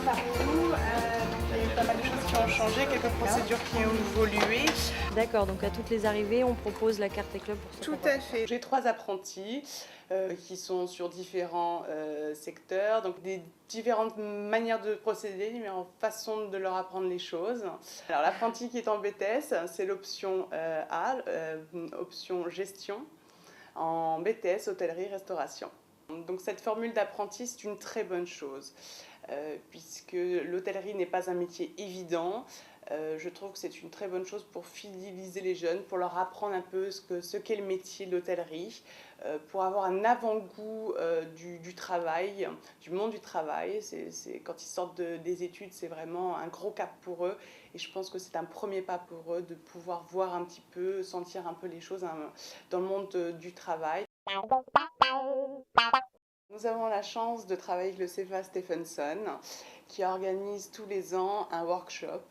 par nous. Il y a eu pas mal de choses qui ont changé, quelques procédures qui ont évolué. D'accord, donc à toutes les arrivées, on propose la carte club pour ce Tout à fait. J'ai 3 apprentis qui sont sur différents secteurs, donc des différentes manières de procéder, différentes façons de leur apprendre les choses. Alors l'apprenti qui est en BTS, c'est l'option A, option gestion, en BTS hôtellerie-restauration. Donc cette formule d'apprenti, c'est une très bonne chose, puisque l'hôtellerie n'est pas un métier évident. Je trouve que c'est une très bonne chose pour fidéliser les jeunes, pour leur apprendre un peu ce qu'est le métier de l'hôtellerie, pour avoir un avant-goût du travail, du monde du travail. Quand ils sortent des études, c'est vraiment un gros cap pour eux. Et je pense que c'est un premier pas pour eux de pouvoir voir un petit peu, sentir un peu les choses dans le monde du travail. Nous avons la chance de travailler avec le CFA Stephenson qui organise tous les ans un workshop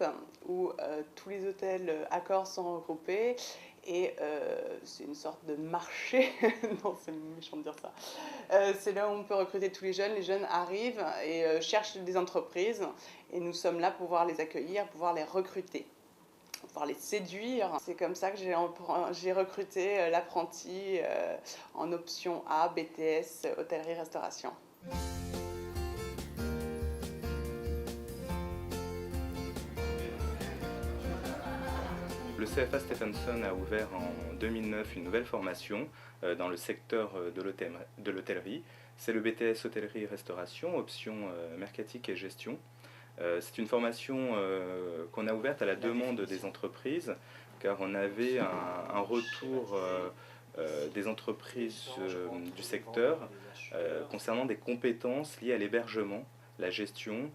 où tous les hôtels Accor sont regroupés et c'est une sorte de marché, non c'est méchant de dire ça, c'est là où on peut recruter tous les jeunes arrivent et cherchent des entreprises et nous sommes là pour pouvoir les accueillir, pouvoir les recruter, pouvoir les séduire. C'est comme ça que j'ai recruté l'apprenti en option A, BTS, hôtellerie-restauration. Le CFA Stephenson a ouvert en 2009 une nouvelle formation dans le secteur de l'hôtellerie. C'est le BTS hôtellerie-restauration, option mercatique et gestion. C'est une formation qu'on a ouverte à la demande des entreprises, car on avait un retour des entreprises du secteur concernant des compétences liées à l'hébergement, la gestion,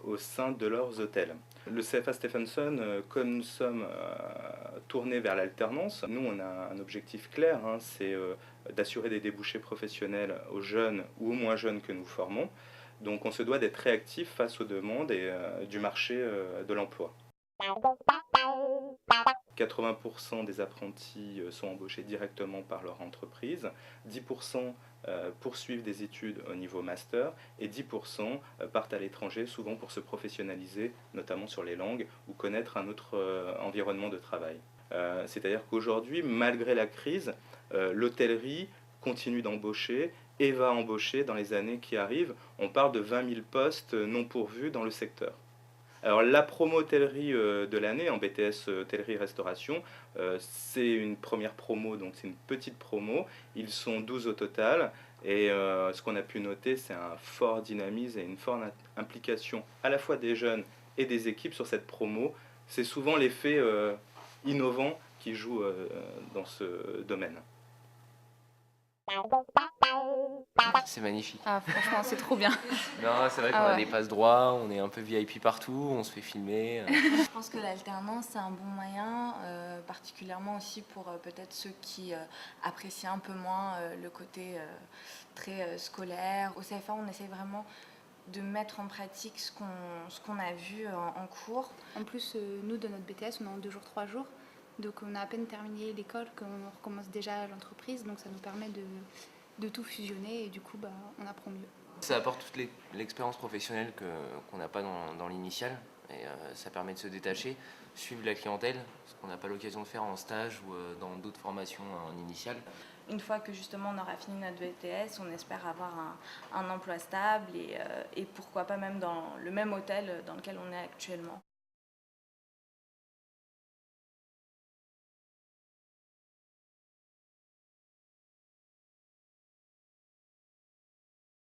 au sein de leurs hôtels. Le CFA Stephenson, comme nous sommes tournés vers l'alternance, nous on a un objectif clair, hein, c'est d'assurer des débouchés professionnels aux jeunes ou aux moins jeunes que nous formons. Donc on se doit d'être réactif face aux demandes du marché de l'emploi. 80% des apprentis sont embauchés directement par leur entreprise, 10% poursuivent des études au niveau master et 10% partent à l'étranger, souvent pour se professionnaliser, notamment sur les langues ou connaître un autre environnement de travail. C'est-à-dire qu'aujourd'hui, malgré la crise, l'hôtellerie continue d'embaucher et va embaucher dans les années qui arrivent. On parle de 20 000 postes non pourvus dans le secteur. Alors la promo hôtellerie de l'année en BTS hôtellerie-restauration, c'est une première promo, donc c'est une petite promo. Ils sont 12 au total et ce qu'on a pu noter, c'est un fort dynamisme et une forte implication à la fois des jeunes et des équipes sur cette promo. C'est souvent l'effet innovant qui joue dans ce domaine. C'est magnifique. Ah, franchement, c'est trop bien. Non, c'est vrai qu'on a des passes droits, on est un peu VIP partout, on se fait filmer. Je pense que l'alternance, c'est un bon moyen, particulièrement aussi pour peut-être ceux qui apprécient un peu moins le côté très scolaire. Au CFA, on essaie vraiment de mettre en pratique ce qu'on a vu en cours. En plus, nous, de notre BTS, on est en 2 jours, 3 jours. Donc on a à peine terminé l'école qu'on recommence déjà l'entreprise. Donc ça nous permet de tout fusionner et du coup, on apprend mieux. Ça apporte toute l'expérience professionnelle qu'on n'a pas dans l'initial. Et ça permet de se détacher, suivre la clientèle, ce qu'on n'a pas l'occasion de faire en stage ou dans d'autres formations en initial. Une fois que justement on aura fini notre BTS, on espère avoir un emploi stable et pourquoi pas même dans le même hôtel dans lequel on est actuellement.